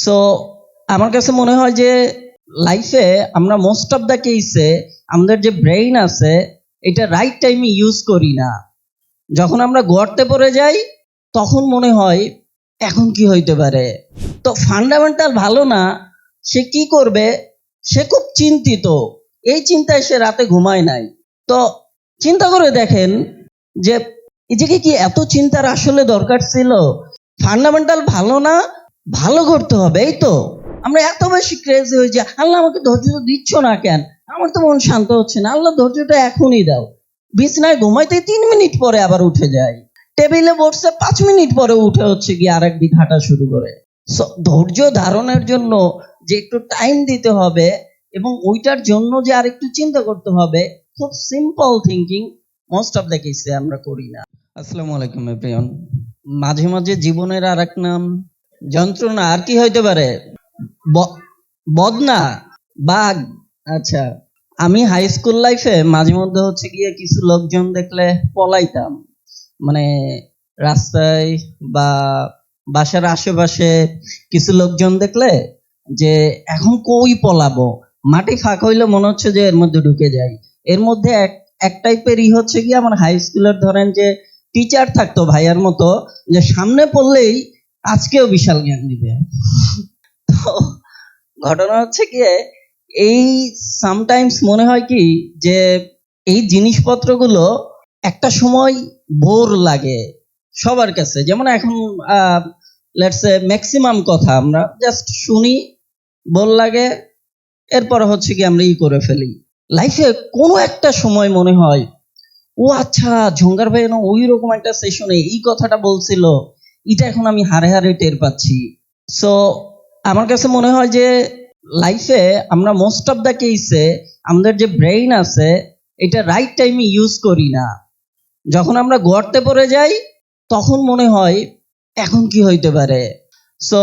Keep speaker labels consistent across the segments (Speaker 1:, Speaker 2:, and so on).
Speaker 1: So আমার কাছে মনে হয় যে লাইফে আমরা মোস্ট অফ দ্য কেসে আমাদের যে ব্রেইন আছে এটা রাইট টাইমে ইউজ করি না। যখন আমরা গর্তে পড়ে যাই তখন মনে হয় এখন কি হইতে পারে। তো ফান্ডামেন্টাল ভালো না, সে কি করবে সে খুব চিন্তিত, এই চিন্তায় সে রাতে ঘুমায় নাই। তো চিন্তা করে দেখেন যে নিজেকে কি এত চিন্তার আসলে দরকার ছিল? ফান্ডামেন্টাল ভালো না, ভালো করতে হবে, এই তো। আমরা এত বেশি ক্রেজি হয়ে যাই, আল্লাহ আমাকে ধৈর্য দিচ্ছ না কেন, আমার তো মন শান্ত হচ্ছে না, আল্লাহ ধৈর্যটা এখনই দাও। বিছনায় ঘুমাইতে 3 মিনিট পরে আবার উঠে যায়, টেবিলে বসছে 5 মিনিট পরে উঠে হচ্ছে গিয়ে আরেক দিক হাঁটা শুরু করে। ধৈর্য ধারণের জন্য যে একটু টাইম দিতে হবে এবং ওইটার জন্য যে আরেকটু চিন্তা করতে হবে, খুব simple thinking most of the কেসে আমরা করি না। আসসালামু আলাইকুম এভরিওয়ান। মাঝে মাঝে জীবনের আর এক নাম যন্ত্রণা, আর কি হইতে পারে? বদনা, বাঘ। আচ্ছা, আমি হাই স্কুল লাইফে মাঝে মধ্যে হচ্ছে গিয়ে কিছু লোকজন দেখলে পলাইতাম। মানে রাস্তায় বা বাসার আশেপাশে কিছু লোকজন দেখলে যে এখন কই পলাবো, মাটি ফাঁক হইলে মনে হচ্ছে যে এর মধ্যে ঢুকে যাই। এর মধ্যে এক টাইপেরই হচ্ছে গিয়ে আমার হাই স্কুলের ধরেন যে টিচার থাকতো ভাইয়ার মতো, যে সামনে পড়লেই আজকেও বিশাল জ্ঞান দিবে। তো ঘটনা হচ্ছে গিয়ে এই সামটাইমস মনে হয় কি যে এই জিনিসপত্রগুলো একটা সময় বোর লাগে সবার কাছে। যেমন এখন লেটস সে ম্যাক্সিমাম কথা আমরা জাস্ট শুনি, বোর লাগে, এরপর হচ্ছে কি আমরা করে ফেলি। লাইফে কোনো একটা সময় মনে হয় ও আচ্ছা, ঝঙ্কার ভাই না ওই রকম একটা সেশনে এই কথাটা বলছিল, এটা এখন আমি হারে হারে টের পাচ্ছি। সো আমার কাছে মনে হয় যে লাইফে আমরা মোস্ট অফ দ্য কেসে আমাদের যে ব্রেইন আছে এটা রাইট টাইমে ইউজ করি না। যখন আমরা গর্তে পড়ে যাই তখন মনে হয় এখন কি হইতে পারে। সো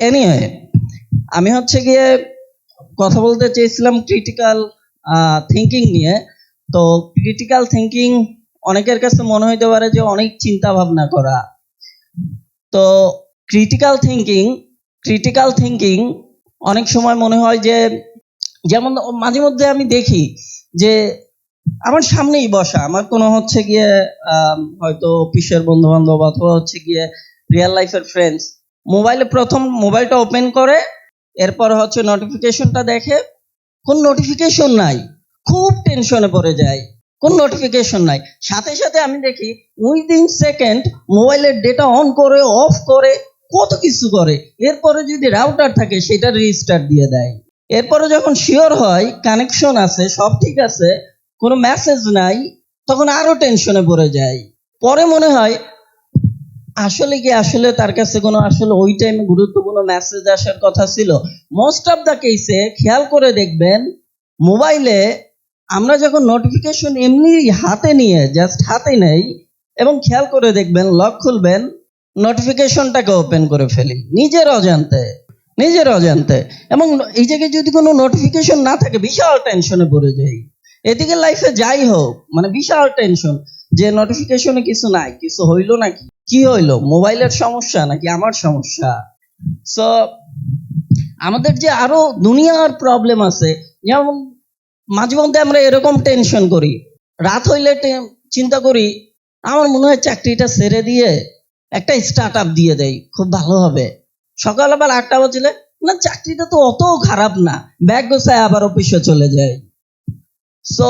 Speaker 1: এনিওয়ে, আমি হচ্ছে গিয়ে কথা বলতে চেয়েছিলাম ক্রিটিক্যাল থিঙ্কিং নিয়ে। তো ক্রিটিক্যাল থিঙ্কিং অনেকের কাছে মনে হইতে পারে যে অনেক চিন্তা ভাবনা করা। তো ক্রিটিক্যাল থিঙ্কিং অনেক সময় মনে হয় যে, যেমন মাঝে মধ্যে আমি দেখি যে আমার সামনেই বসা আমার কোনো হচ্ছে গিয়ে হয়তো অফিসের বন্ধু বান্ধব অথবা হচ্ছে গিয়ে রিয়েল লাইফের ফ্রেন্ডস প্রথম মোবাইলটা ওপেন করে, এরপর হচ্ছে নোটিফিকেশনটা দেখে, কোন নোটিফিকেশন নাই, খুব টেনশনে পড়ে যায়। কোন নোটিফিকেশন নাই, সাথে সাথে আমি দেখি উইদিন সেকেন্ড মোবাইলের ডেটা অন করে অফ করে কত কিছু করে, এরপরে যদি রাউটার থাকে সেটা রিস্টার্ট দিয়ে দেয়। এরপরে যখন শিওর হয় কানেকশন আছে, সব ঠিক আছে, কোনো মেসেজ নাই, তখন আরো টেনশনে পড়ে যায়। পরে মনে হয় আসলে তার কাছে কোনো আসলে ওই টাইমে গুরুত্বপূর্ণ মেসেজ আসার কথা ছিল। মোস্ট অফ দ্য কেসে খেয়াল করে দেখবেন মোবাইলে আমরা যখন নোটিফিকেশন এমনি হাতে নিয়ে জাস্ট হাতে নেই এবং খেয়াল করে দেখবেন লক খুলবেন, নোটিফিকেশনটাকে ওপেন করে ফেলি নিজের অজান্তে। এবং এই জায়গায় যদি কোনো নোটিফিকেশন না থাকে বিশাল টেনশনে পড়ে যাই। এদিকে লাইফে যাই হোক মানে বিশাল টেনশন যে নোটিফিকেশনে কিছু নাই, কিছু হইলো নাকি, কি হইলো, মোবাইলের সমস্যা নাকি আমার সমস্যা। সো আমাদের যে আরো দুনিয়ার প্রবলেম আছে, যেমন মাঝে মধ্যে আমরা এরকম টেনশন করি, রাত হইলে চিন্তা করি আমার মনে হয় চাকরিটা ছেড়ে দিয়ে একটা স্টার্ট আপ দিয়ে দেয়, খুব ভালো হবে। সকাল আবার 8টা বাজলে না, চাকরিটা তো অত খারাপ না, ব্যাগ গোছায় আবার অফিসে চলে যায়। সো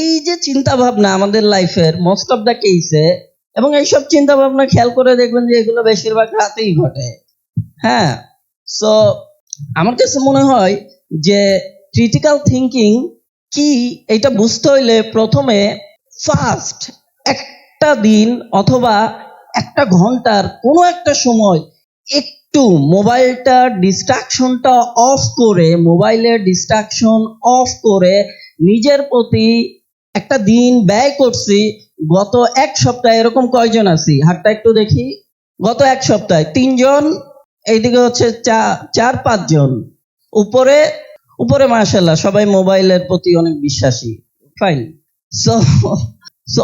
Speaker 1: এই যে চিন্তা ভাবনা আমাদের লাইফের মোস্ট অফ দ্য কেসে, এবং এইসব চিন্তা ভাবনা খেয়াল করে দেখবেন যে এগুলো বেশিরভাগ রাতেই ঘটে। হ্যাঁ, সো আমার কাছে মনে হয় যে ক্রিটিক্যাল থিঙ্কিং কি এটা বুঝতে হইলে প্রথমে ফার্স্ট একটা দিন অথবা একটা ঘন্টার কোনো একটা সময় একটু মোবাইলের ডিস্ট্রাকশন অফ করে নিজের প্রতি একটা দিন ব্যয় করছি। গত এক সপ্তাহে এরকম কয়জন আছি, হাতটা একটু দেখি। গত এক সপ্তাহে 3 জন, এইদিকে হচ্ছে 4-5 জন, উপরে মাশাআল্লাহ সবাই মোবাইলের প্রতি অনেক বিশ্বাসী, ফাইন। সো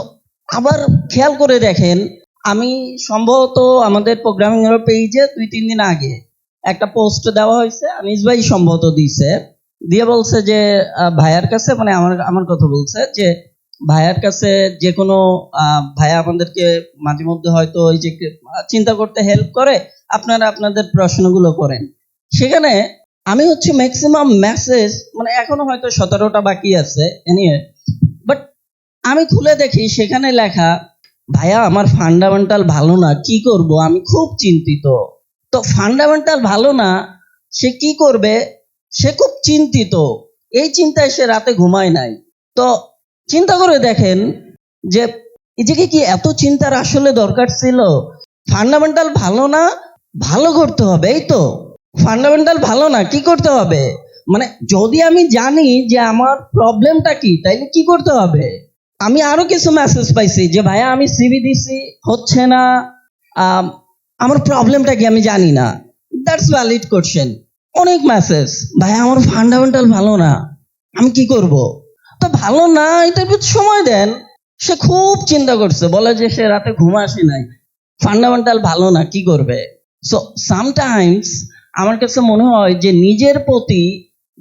Speaker 1: আবার খেয়াল করে দেখেন, আমি সম্ভবত আমাদের প্রোগ্রামিং এর পেজে 2-3 দিন আগে একটা পোস্ট দেওয়া হয়েছে, আনিস ভাই সম্ভবত দিছে, দিয়ে বলছে যে ভাইয়ার কাছে, মানে আমার আমার কথা বলছে যে ভাইয়ার কাছে যে কোনো ভাইয়া আমাদেরকে মাঝে মধ্যে হয়তো ওই যে চিন্তা করতে হেল্প করে, আপনারা আপনাদের প্রশ্নগুলো করেন। সেখানে আমি হচ্ছে ম্যাক্সিমাম মেসেজ, মানে এখনো হয়তো 17টা বাকি আছে, এনিওয়ে, বাট আমি খুলে দেখি সেখানে লেখা, ভাইয়া আমার ফান্ডামেন্টাল ভালো না, কি করব, আমি খুব চিন্তিত। তো ফান্ডামেন্টাল ভালো না, সে কি করবে, সে খুব চিন্তিত, এই চিন্তায় সে রাতে ঘুমায় নাই। তো চিন্তা করে দেখেন যে নিজেকে কি এত চিন্তার আসলে দরকার ছিল? ফান্ডামেন্টাল ভালো না, ভালো করতে হবে, এই তো। ফান্ডামেন্টাল ভালো না, কি করতে হবে? মানে যদি আমি জানি যে আমার প্রবলেমটা কি, তাইলে কি করতে হবে? আমি আরো কিছু মেসেজ পাইছি যে ভাইয়া আমি সিভি দিছি, হচ্ছে না, আম, আমার প্রবলেমটা কি আমি জানি না। That's valid question. অনেক মেসেজ, ভাইয়া আমার ফান্ডামেন্টাল ভালো না, আমি কি করব? তো ভালো না, এটার প্রতি সময় দেন। সে খুব চিন্তা করছে, বলে যে সে রাতে ঘুম আসে নাই, ফান্ডামেন্টাল ভালো না, কি করবে? সো সামটাইমস আমার কাছে মনে হয় যে নিজের প্রতি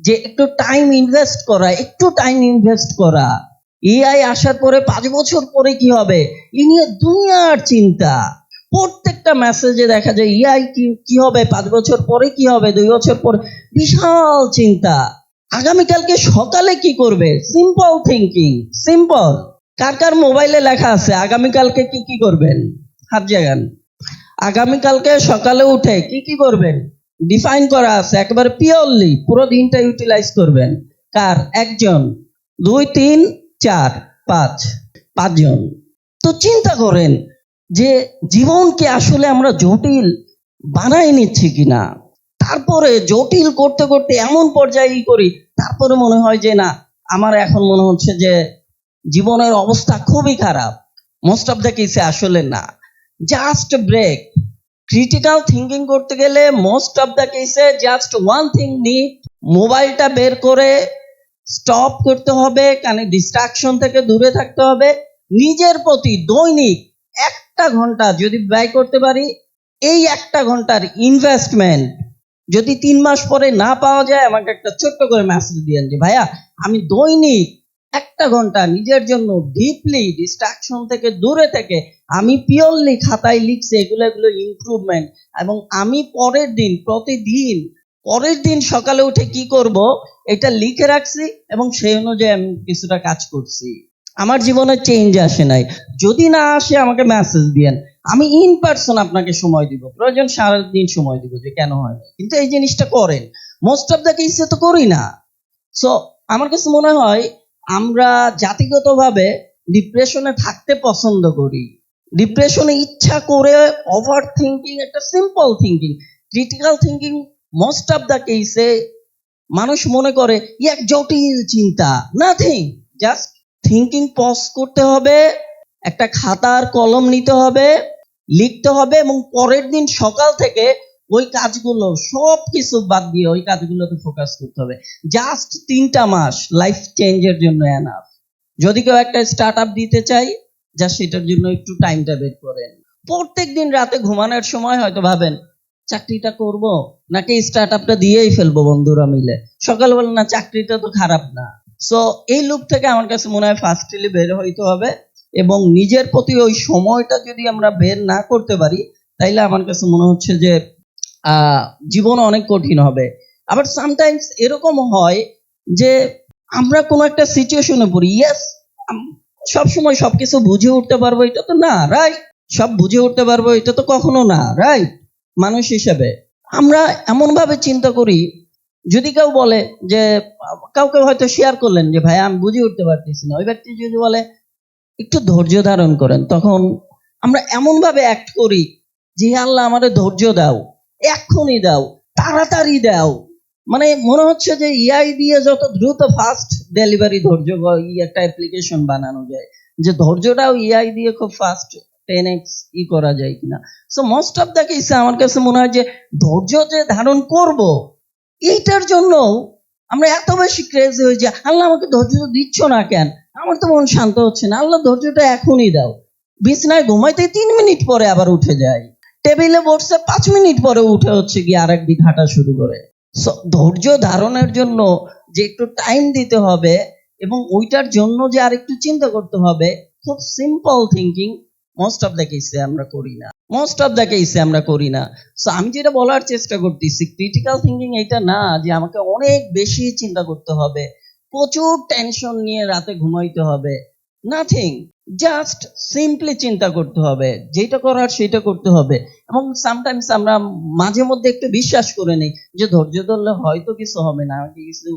Speaker 1: যে একটু টাইম ইনভেস্ট করা, একটু টাইম ইনভেস্ট করা। এআই আসার পরে 5 বছর পরে কি হবে, এ নিয়ে দুনিয়ার চিন্তা। প্রত্যেকটা মেসেজে দেখা যায় এআই কি হবে, 5 বছর পরে কি হবে, 2 বছর পরে, বিশাল চিন্তা। আগামীকালকে সকালে কি করবে, সিম্পল থিঙ্কিং, সিম্পল। কার কার মোবাইলে লেখা আছে আগামীকালকে কি কি করবেন? হাত জাগান। আগামীকালকে সকালে উঠে কি কি করবেন ডিফাইন করা আছে, একেবারে পিওরলি পুরো দিনটা ইউটিলাইজ করবেন। কার? একজন, 2, 3, 4, 5, 5 জন। তো চিন্তা করেন যে জীবনকে আসলে আমরা জটিল বানাই নিচ্ছি কিনা। তারপরে জটিল করতে করতে এমন পর্যায়ে করি, তারপরে মনে হয় যে না, আমার এখন মনে হচ্ছে যে জীবনের অবস্থা খুবই খারাপ। মোস্ট অফ দ্য কেসে আসলে না, জাস্ট ব্রেক। ক্রিটিক্যাল থিঙ্কিং করতে গেলে মোস্ট অফ দ্য কেসে জাস্ট ওয়ান থিং নিড, মোবাইলটা বের করে স্টপ করতে হবে, কানে ডিস্ট্রাকশন থেকে দূরে থাকতে হবে। নিজের প্রতি দৈনিক 1 ঘন্টা যদি ব্যয় করতে পারি, এই 1 ঘন্টার ইনভেস্টমেন্ট যদি 3 মাস পরে না পাওয়া যায়, আমাকে একটা ছোট্ট করে মেসেজ দিয়েন যে ভাইয়া আমি দৈনিক 1 ঘন্টা নিজের জন্য ডিপলি ডিস্ট্রাকশন থেকে দূরে থেকে আমি পিওরলি খাতায় লিখছি এগুলো ইমপ্রুভমেন্ট, এবং আমি প্রতিদিন পরের দিন সকালে উঠে কি করব এটা লিখে রাখছি, এবং সেই অনুযায়ী আমি কিছুটা কাজ করছি। আমার জীবনে চেঞ্জ আসে নাই। যদি না আসে আমাকে মেসেজ দিয়েন, আমি ইন পার্সন আপনাকে সময় দিব, প্রয়োজন সারাদিন সময় দিব যে কেন হয় না। কিন্তু এই জিনিসটা করেন, মোস্ট অফ দ্য কেসে তো করি না। সো আমার কাছে মনে হয় আমরা জাতিগতভাবে ডিপ্রেশনে থাকতে পছন্দ করি। ডিপ্রেশনে ইচ্ছা করে ওভার থিঙ্কিং, একটা simple thinking, critical thinking most of the কেসে মানুষ মনে করে এক জটিল চিন্তা। নাথিং, জাস্ট থিঙ্কিং পজ করতে হবে, একটা খাতার কলম নিতে হবে, লিখতে হবে, এবং পরের দিন সকাল থেকে ওই কাজগুলো সব কিছু বাদ দিয়ে ওই কাজগুলোতে ফোকাস করতে হবে। জাস্ট 3টা মাস লাইফ চেঞ্জের জন্য এনাফ। যদি কেউ একটা স্টার্ট আপ দিতে চাই, যা সেটার জন্য একটু টাইমটা বের করেন। প্রত্যেক দিন রাতে ঘুমানোর সময় হয়তো ভাবেন চাকরিটা করব নাকি স্টার্ট আপটা দিয়েই ফেলবো বন্ধুরা মিলে, সকাল বলেন না চাকরিটা তো খারাপ না। সো এই লুপ থেকে আমার কাছে মনে হয় ফার্স্টলি বের হইতে হবে, এবং নিজের প্রতি ওই সময়টা যদি আমরা বের না করতে পারি, তাইলে আমার কাছে মনে হচ্ছে যে জীবন অনেক কঠিন হবে। আবার সামটাইমস এরকম হয় যে আমরা কোনো একটা সিচুয়েশনে পড়ি, ইয়েস সবসময় সবকিছু বুঝে উঠতে পারবো এটা তো না, রাইট? সব বুঝে উঠতে পারবো এটা তো কখনো না, রাইট? মানুষ হিসেবে আমরা এমন ভাবে চিন্তা করি, যদি কেউ বলে যে কাউকে হয়তো শেয়ার করলেন যে ভাই আমি বুঝে উঠতে পারতেছি না, ওই ব্যক্তি যদি বলে একটু ধৈর্য ধারণ করেন, তখন আমরা এমন ভাবে অ্যাক্ট করি যে আল্লাহ আমাদের ধৈর্য দাও, এক্ষুনি দাও, তাড়াতাড়ি দাও। মানে মনে হচ্ছে যে এআই দিয়ে যত দ্রুত ফাস্ট ডেলিভারি ধৈর্য একটা অ্যাপ্লিকেশন বানানো যায়, যে ধৈর্যটাও এআই দিয়ে খুব ফাস্ট 10x করা যায় কিনা। সো মোস্ট অফ দ্য কেসে আমার কাছে মনে হয় যে ধৈর্য যে ধারণ করব, এইটার জন্য আমরা এত বেশি ক্রেজি হই যে আল্লাহ আমাকে ধৈর্য দিচ্ছ না কেন, আমার তো মন শান্ত হচ্ছে না, আল্লাহ ধৈর্যটা এখনই দাও। বিছনায় ঘুমাইতে 3 মিনিট পরে আবার উঠে যায়, টেবিলে বসছে 5 মিনিট পরে উঠে হচ্ছে গিয়ে আরেক দিক হাঁটা শুরু করে। So, ধৈর্য ধারণের জন্য যে একটু টাইম দিতে হবে এবং ওইটার জন্য যে আরেকটু চিন্তা করতে হবে, খুব simple thinking most of the কেসে আমরা করি না। সো আমি যেটা বলার চেষ্টা করতেছি, ক্রিটিক্যাল থিঙ্কিং এটা না যে আমাকে অনেক বেশি চিন্তা করতে হবে, প্রচুর টেনশন নিয়ে রাতে ঘুমাইতে হবে, নাথিং। জাস্ট সিম্পলি চিন্তা করতে হবে, যেটা করার সেটা করতে হবে। এবং সামটাইমস আমরা মাঝে মধ্যে একটু বিশ্বাস করে নেই যে ধৈর্য ধরলে হয়তো কিছু হবে না, আমাকে কিছু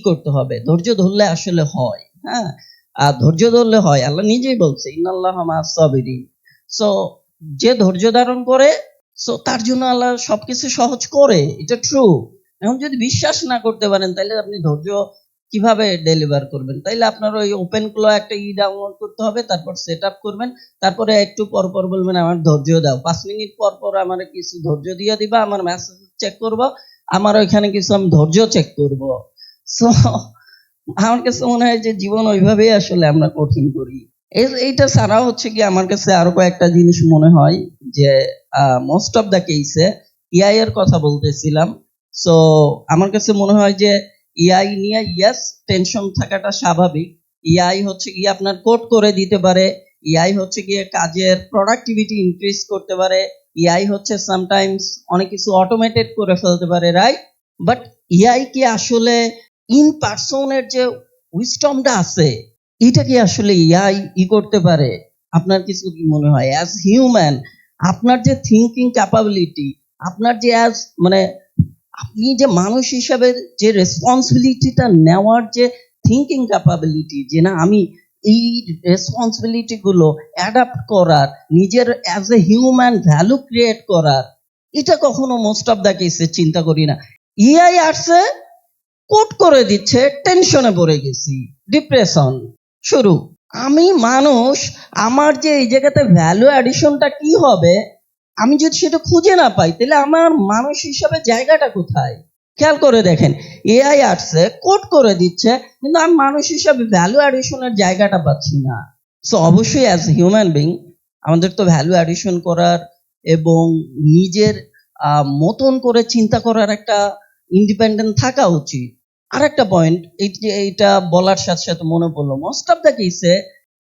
Speaker 1: করতে হবে। ধৈর্য ধরলে আসলে হয়, হ্যাঁ, আর ধৈর্য ধরলে হয়। আল্লাহ নিজেই বলছে ইন্নাল্লাহা মাআস সাবিরিন। সো যে ধৈর্য ধারণ করে, সো তার জন্য আল্লাহ সবকিছু সহজ করে, এটা ট্রু। এখন যদি বিশ্বাস না করতে পারেন তাহলে আপনি ধৈর্য কিভাবে ডেলিভার করবেন? তাইলে আপনার ওই ওপেন ক্লো একটা ডাউনলোড করতে হবে, তারপর সেট আপ করবেন, তারপরে একটু পর পর বলবেন আমার ধৈর্য দাও, 5 মিনিট পর পর আমার কিছু ধৈর্য দিয়ে দিবা, আমার মেসেজ চেক করব, আমার ওইখানে কিছু আমি ধৈর্য চেক করব। সো আমার কাছে মনে হয় যে জীবন ওইভাবেই আসলে আমরা কঠিন করি। এইটা ছাড়া হচ্ছে কি আমার কাছে আরো কয়েকটা জিনিস মনে হয় যে মোস্ট অফ দ্য কেসে এআই এর কথা বলতেছিলাম। সো আমার কাছে মনে হয় যে এআই নিয়ে ইয়েস টেনশন থাকাটা স্বাভাবিক। এআই হচ্ছে গিয়ে আপনার কোড করে দিতে পারে, এআই হচ্ছে গিয়ে কাজের প্রোডাক্টিভিটি ইনক্রিজ করতে পারে, এআই হচ্ছে সামটাইমস অনেক কিছু অটোমেটেড করে ফেলতে পারে, রাইট? বাট এআই কি আসলে ইন পার্সনের যে উইজডমটা আছে, এটা কি আসলে এআই করতে পারে? আপনার কিছু কি মনে হয় অ্যাজ হিউম্যান, আপনার যে থিঙ্কিং ক্যাপাবিলিটি, আপনার যে আপনি যে মানুষ হিসাবে যে রেসপন্সিবিলিটিটা নেওয়ার যে থিঙ্কিং ক্যাপাবিলিটি, যে না আমি এই রেসপন্সিবিলিটি গুলো অ্যাডাপ্ট করার, নিজের as a human value create করার, এটা কখনো মোস্ট অফ দ্য কেসে চিন্তা করি না। এআই আসছে, কোট করে দিচ্ছে, টেনশনে পড়ে গেছি, ডিপ্রেশন শুরু। আমি মানুষ, আমার যে এই জায়গাতে ভ্যালু অ্যাডিশনটা কি হবে, আমি যদি সেটা খুঁজে না পাই তাহলে আমার মানুষ হিসাবে জায়গাটা কোথায়? খেয়াল করে দেখেন, এআই আসছে, কোড করে দিচ্ছে, কিন্তু আমি মানুষ হিসাবে ভ্যালু অ্যাডিশনের জায়গাটা পাচ্ছি না। সো অবশ্যই অ্যাজ হিউম্যান বিং আমাদের তো ভ্যালু অ্যাডিশন করার এবং নিজের মতন করে চিন্তা করার একটা ইন্ডিপেন্ডেন্ট থাকা উচিত। আর একটা পয়েন্ট, এইটা বলার সাথে সাথে মনে পড়লো, মোস্ট অফ দ্য কেসে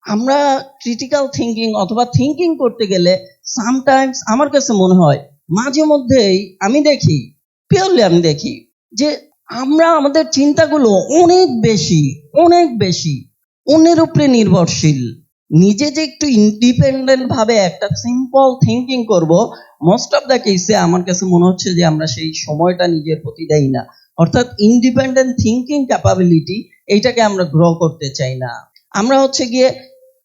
Speaker 1: আমরা ক্রিটিক্যাল থিঙ্কিং অথবা থিঙ্কিং করতে গেলে সামটাইমস আমার কাছে মনে হয় মাঝে মধ্যেই আমি দেখি যে আমরা আমাদের চিন্তাগুলো অনেক বেশি অন্যের উপরে নির্ভরশীল। নিজে যে একটু ইন্ডিপেন্ডেন্ট ভাবে একটা সিম্পল থিঙ্কিং করব, মোস্ট অফ দ্য কেসে আমার কাছে মনে হচ্ছে যে আমরা সেই সময়টা নিজের প্রতি দেই না। অর্থাৎ ইন্ডিপেন্ডেন্ট থিঙ্কিং ক্যাপাবিলিটি, এইটাকে আমরা গ্রো করতে চাই না। আমরা হচ্ছে গিয়ে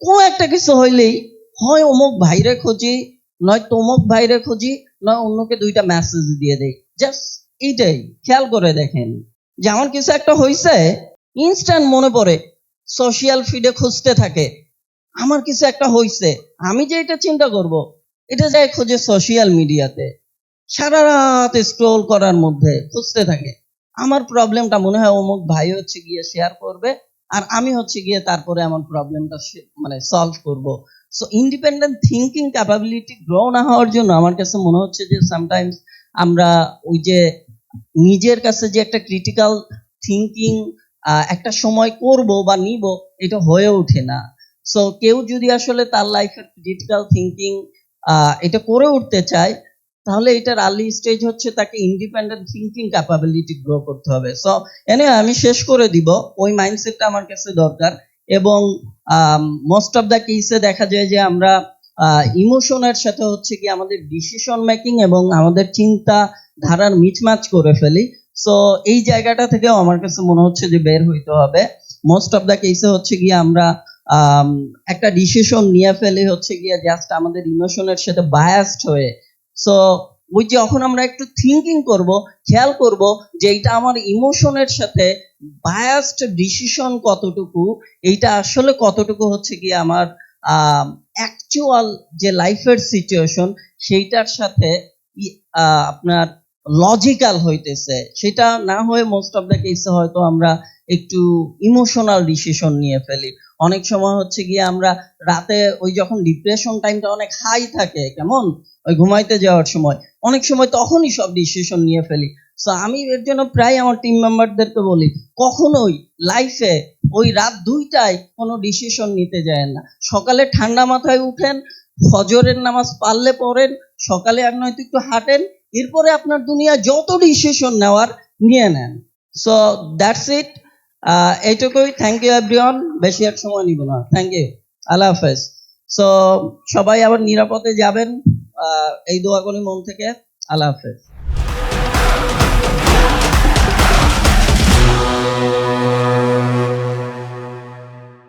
Speaker 1: কোনো একটা কিছু হইলেই হয় অমুক ভাইরে খুঁজি, নয় তমুক ভাইরে খুঁজি, নয় অন্যকে 2টা মেসেজ দিয়ে দেই, জাস্ট এইটাই। খেয়াল করে দেখেন যে আমার কিছু একটা হইছে, ইনস্ট্যান্ট মনে পড়ে, সোশ্যাল ফিডে খুঁজতে থাকে। আমার কিছু একটা হইছে, আমি যে এটা চিন্তা করব, এটা যায় খুঁজে সোশ্যাল মিডিয়াতে, সারা রাত স্ক্রোল করার মধ্যে খুঁজতে থাকে। আমার প্রবলেমটা মনে হয় অমুক ভাই হচ্ছে গিয়ে শেয়ার করবে, আর আমি হচ্ছে গিয়ে তারপরে আমার প্রবলেমটা সলভ করব। So independent thinking capability grow না হওয়ার জন্য আমার কাছে মনে হচ্ছে যে সামটাইমস আমরা ওই যে নিজের কাছে যে একটা ক্রিটিক্যাল থিঙ্কিং একটা সময় করব বা নিব, এটা হয়ে ওঠে না। সো কেউ যদি আসলে তার লাইফের ক্রিটিক্যাল থিঙ্কিং এটা করে উঠতে চায়, তাহলে এটার আর্লি স্টেজ হচ্ছে তাকে ইন্ডিপেন্ডেন্ট থিঙ্কিং ক্যাপাবিলিটি গ্রো করতে হবে। সো আমি শেষ করে দিব, ওই মাইন্ডসেটটা আমার কাছে দরকার। এবং মোস্ট অফ দ্য কেসে দেখা যায় যে আমরা ইমোশনের সাথে হচ্ছে কি আমাদের ডিসিশন মেকিং এবং আমাদের চিন্তা ধারার মিচমাচ করে ফেলি। সো এই জায়গাটা থেকেও আমার কাছে মনে হচ্ছে যে বের হইতে হবে। মোস্ট অফ দ্য কেসে হচ্ছে গিয়ে আমরা একটা ডিসিশন নিয়ে ফেলি হচ্ছে গিয়ে জাস্ট আমাদের ইমোশনের সাথে বায়াসড হয়ে। সো ওই যখন আমরা একটু থিঙ্কিং করব, খেয়াল করব যে এইটা আমার ইমোশনের সাথে বায়াসড ডিসিশন কতটুকু, এইটা আসলে কতটুকু হচ্ছে গিয়ে আমার অ্যাকচুয়াল যে লাইফের সিচুয়েশন সেইটার সাথে আপনার লজিক্যাল হইতেছে। সেটা না হয়ে মোস্ট অফ দ্য কেসে হয়তো আমরা একটু ইমোশনাল ডিসিশন নিয়ে ফেলি। অনেক সময় হচ্ছে গিয়ে আমরা রাতে ওই যখন ডিপ্রেশন টাইমটা অনেক হাই থাকে, কেমন ওই ঘুমাইতে যাওয়ার সময় অনেক সময় তখনই সব ডিসিশন নিয়ে ফেলি। সো আমি এর জন্য প্রায় আমার টিম মেম্বারদেরকে বলি, কখনোই লাইফে ওই রাত 2টায় কোনো ডিসিশন নিতে যায় না। সকালে ঠান্ডা মাথায় উঠেন, ফজরের নামাজ পারলে পড়েন, সকালে আর নয়তো একটু হাঁটেন, এরপরে আপনার দুনিয়া যত ডিসিশন নেওয়ার নিয়ে নেন। সো দ্যাটস ইট, এইটুকুই। থ্যাংক ইউ এভরিওয়ান, বেশি এক সময় নিব না। থ্যাংক ইউ, আল্লাহ হাফেজ। সো সবাই আবার নিরাপদে যাবেন, এই দোয়া করি মন থেকে। আল্লাহ হাফেজ।